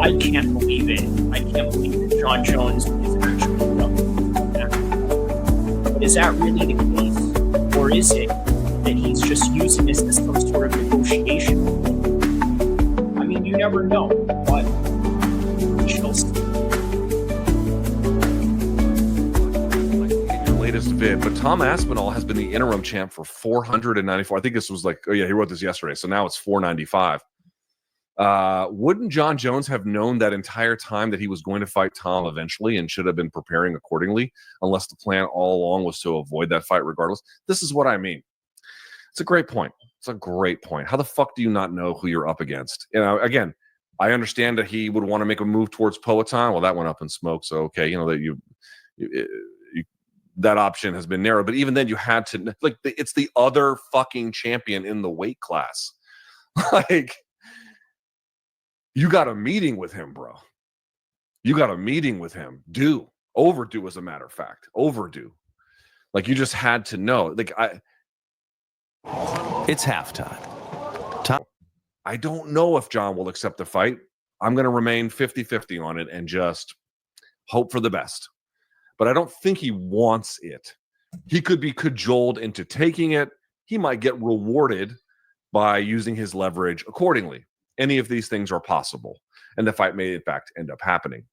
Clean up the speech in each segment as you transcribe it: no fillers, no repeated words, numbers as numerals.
I can't believe it. I can't believe that John Jones is actually up. But is that really the case? Or is it that he's just using this as some sort of negotiation? I mean, you never know, but we shall see. Latest vid, but Tom Aspinall has been the interim champ for 494. I think this was like, oh yeah, he wrote this yesterday, so now it's 495. Wouldn't John Jones have known that entire time that he was going to fight Tom eventually and should have been preparing accordingly, unless the plan all along was to avoid that fight regardless? This is what I mean. It's a great point. It's a great point. How the fuck do you not know who you're up against? You know, again, I understand that he would want to make a move towards Poatan. Well, that went up in smoke, so okay, you know that you that option has been narrowed. But even then, you had to, like, it's the other fucking champion in the weight class. Like, you got a meeting with him, bro. You got a meeting with him. Overdue, as a matter of fact. Overdue. Like, you just had to know. Like, it's halftime. I don't know if John will accept the fight. I'm going to remain 50-50 on it and just hope for the best. But I don't think he wants it. He could be cajoled into taking it. He might get rewarded by using his leverage accordingly. Any of these things are possible. And the fight may, in fact, end up happening.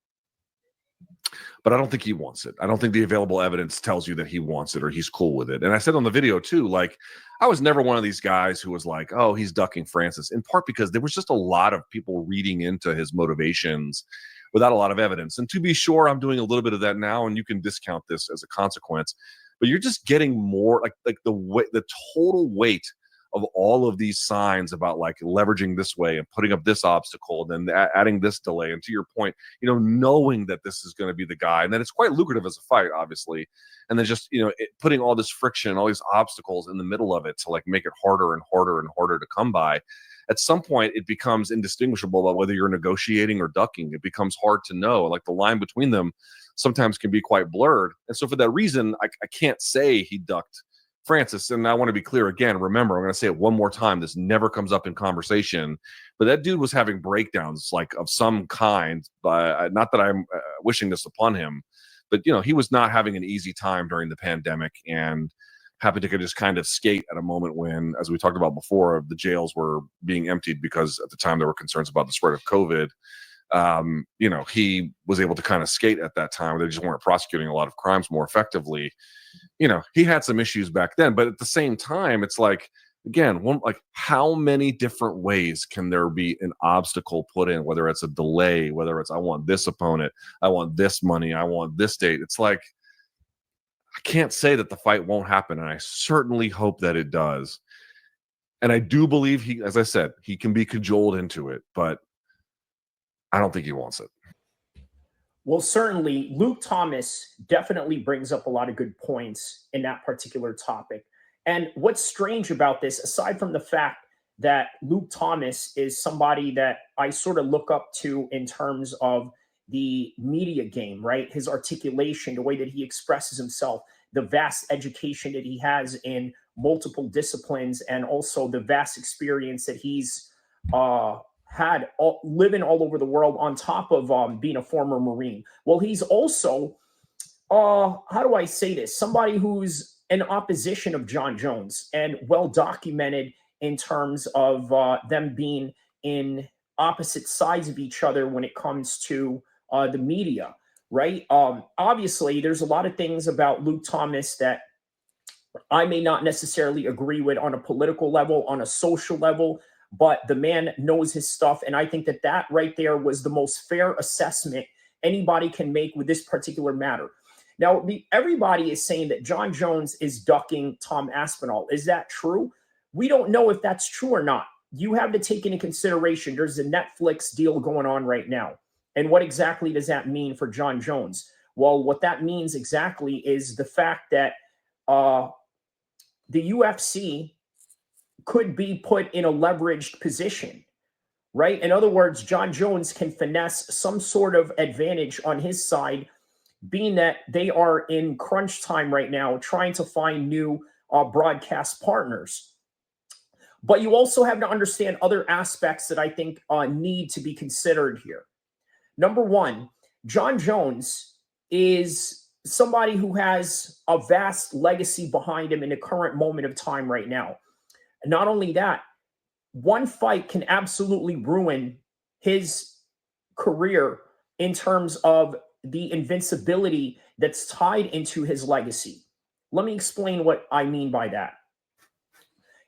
But I don't think he wants it. I don't think the available evidence tells you that he wants it or he's cool with it. And I said on the video, too, like, I was never one of these guys who was like, oh, he's ducking Francis, in part because there was just a lot of people reading into his motivations without a lot of evidence. And to be sure, I'm doing a little bit of that now, and you can discount this as a consequence. But you're just getting more like the total weight of all of these signs about like leveraging this way and putting up this obstacle and then adding this delay. And to your point, you know, knowing that this is going to be the guy, and then it's quite lucrative as a fight, obviously. And then just, you know, putting all this friction, all these obstacles in the middle of it to like make it harder and harder and harder to come by. At some point, it becomes indistinguishable about whether you're negotiating or ducking. It becomes hard to know. Like, the line between them sometimes can be quite blurred. And so for that reason, I can't say he ducked Francis. And I want to be clear again. Remember, I'm going to say it one more time. This never comes up in conversation. But that dude was having breakdowns like of some kind. Not that I'm wishing this upon him, but, you know, he was not having an easy time during the pandemic, and happened to just kind of skate at a moment when, as we talked about before, the jails were being emptied because at the time there were concerns about the spread of COVID. You know, he was able to kind of skate at that time. They just weren't prosecuting a lot of crimes more effectively. You know, he had some issues back then, but at the same time, it's like, again, how many different ways can there be an obstacle put in, whether it's a delay, whether it's, I want this opponent, I want this money, I want this date. It's like, I can't say that the fight won't happen, and I certainly hope that it does. And I do believe he, as I said, he can be cajoled into it, but I don't think he wants it. Well, certainly, Luke Thomas definitely brings up a lot of good points in that particular topic. And what's strange about this, aside from the fact that Luke Thomas is somebody that I sort of look up to in terms of the media game, right? His articulation, the way that he expresses himself, the vast education that he has in multiple disciplines, and also the vast experience that he's had living all over the world, on top of being a former Marine. Well, he's also, how do I say this? Somebody who's in opposition of John Jones and well documented in terms of them being in opposite sides of each other when it comes to the media, right? Obviously, there's a lot of things about Luke Thomas that I may not necessarily agree with on a political level, on a social level, but the man knows his stuff. And I think that that right there was the most fair assessment anybody can make with this particular matter. Now, everybody is saying that John Jones is ducking Tom Aspinall. Is that true? We don't know if that's true or not. You have to take into consideration there's a Netflix deal going on right now. And what exactly does that mean for John Jones? Well, what that means exactly is the fact that the UFC could be put in a leveraged position, right? In other words, John Jones can finesse some sort of advantage on his side, being that they are in crunch time right now, trying to find new broadcast partners. But you also have to understand other aspects that I think need to be considered here. Number one, John Jones is somebody who has a vast legacy behind him in the current moment of time right now. And not only that, one fight can absolutely ruin his career in terms of the invincibility that's tied into his legacy. Let me explain what I mean by that.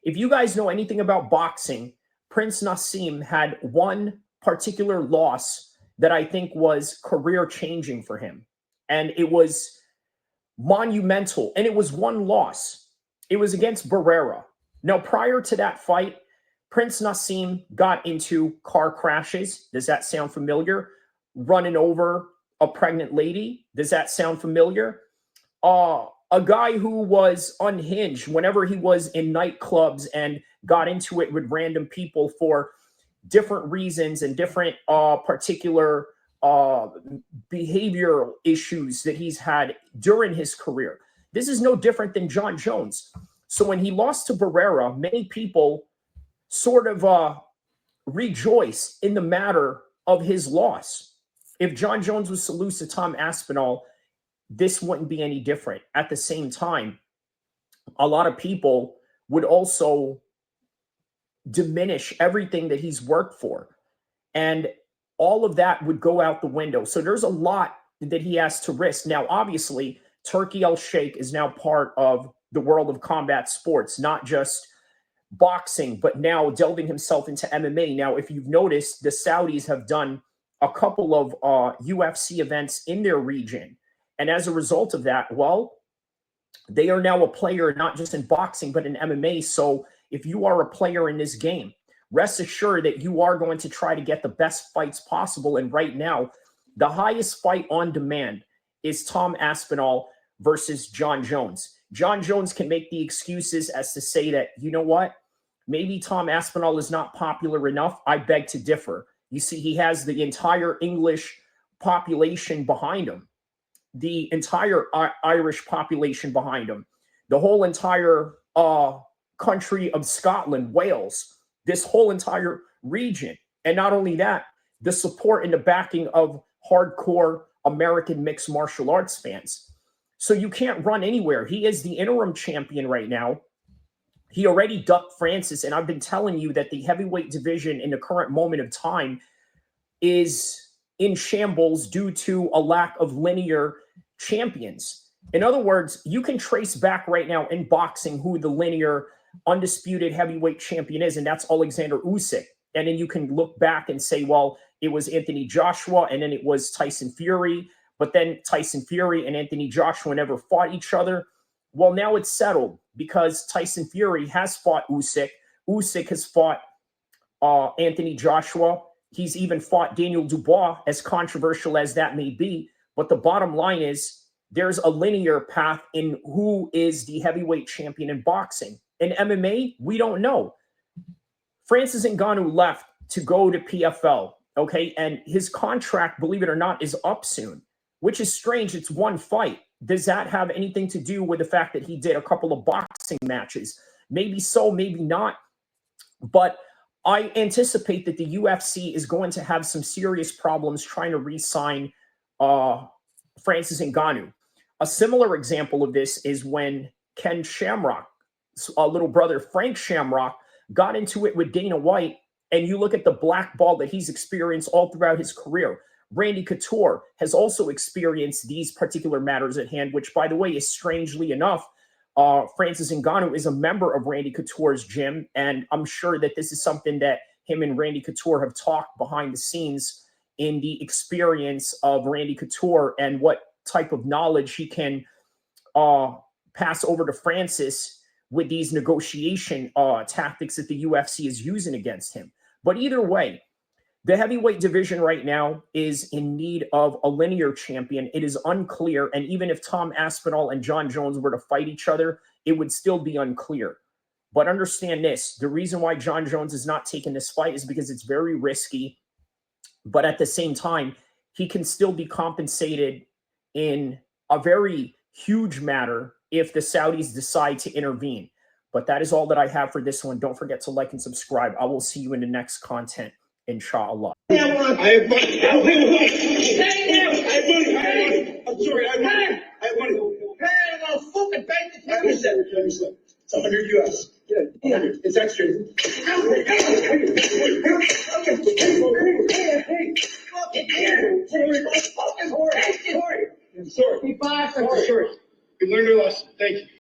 If you guys know anything about boxing, Prince Naseem had one particular loss that I think was career changing for him. And it was monumental. And it was one loss. It was against Barrera. Now, prior to that fight, Prince Naseem got into car crashes. Does that sound familiar? Running over a pregnant lady. Does that sound familiar? A guy who was unhinged whenever he was in nightclubs and got into it with random people for different reasons and different particular behavioral issues that he's had during his career. This is no different than John Jones. So when he lost to Barrera, many people sort of rejoice in the matter of his loss. If John Jones was to lose to Tom Aspinall, this wouldn't be any different. At the same time, a lot of people would also diminish everything that he's worked for. And all of that would go out the window. So there's a lot that he has to risk. Now, obviously, Turki El-Sheikh is now part of the world of combat sports, not just boxing, but now delving himself into MMA. Now, if you've noticed, the Saudis have done a couple of UFC events in their region. And as a result of that, well, they are now a player, not just in boxing, but in MMA. So if you are a player in this game, rest assured that you are going to try to get the best fights possible. And right now, the highest fight on demand is Tom Aspinall versus John Jones. John Jones can make the excuses as to say that, you know what, maybe Tom Aspinall is not popular enough. I beg to differ. You see, he has the entire English population behind him, the entire Irish population behind him, the whole entire country of Scotland, Wales, this whole entire region. And not only that, the support and the backing of hardcore American mixed martial arts fans. So you can't run anywhere. He is the interim champion right now. He already ducked Francis, and I've been telling you that the heavyweight division in the current moment of time is in shambles due to a lack of linear champions. In other words, you can trace back right now in boxing who the linear undisputed heavyweight champion is, and that's Alexander Usyk. And then you can look back and say, well, it was Anthony Joshua, and then it was Tyson Fury, but then Tyson Fury and Anthony Joshua never fought each other. Well, now it's settled because Tyson Fury has fought Usyk. Usyk has fought Anthony Joshua. He's even fought Daniel Dubois, as controversial as that may be. But the bottom line is there's a linear path in who is the heavyweight champion in boxing. In MMA, we don't know. Francis Ngannou left to go to PFL, okay? And his contract, believe it or not, is up soon, which is strange. It's one fight. Does that have anything to do with the fact that he did a couple of boxing matches? Maybe so, maybe not. But I anticipate that the UFC is going to have some serious problems trying to re-sign Francis Ngannou. A similar example of this is when Ken Shamrock's little brother, Frank Shamrock, got into it with Dana White, and you look at the blackball that he's experienced all throughout his career. Randy Couture has also experienced these particular matters at hand, which, by the way, is strangely enough, Francis Ngannou is a member of Randy Couture's gym, and I'm sure that this is something that him and Randy Couture have talked behind the scenes in the experience of Randy Couture and what type of knowledge he can pass over to Francis with these negotiation tactics that the UFC is using against him. But either way, the heavyweight division right now is in need of a linear champion. It is unclear. And even if Tom Aspinall and John Jones were to fight each other, it would still be unclear. But understand this, the reason why John Jones is not taking this fight is because it's very risky. But at the same time, he can still be compensated in a very huge matter if the Saudis decide to intervene. But that is all that I have for this one. Don't forget to like and subscribe. I will see you in the next content. inshallah. I have money. I have money. I'm sorry. I have money. Hey, I'm gonna fucking bank the 10%. It's 100 US. Yeah, it's extra. I'm sorry. We learned our lesson. Thank you.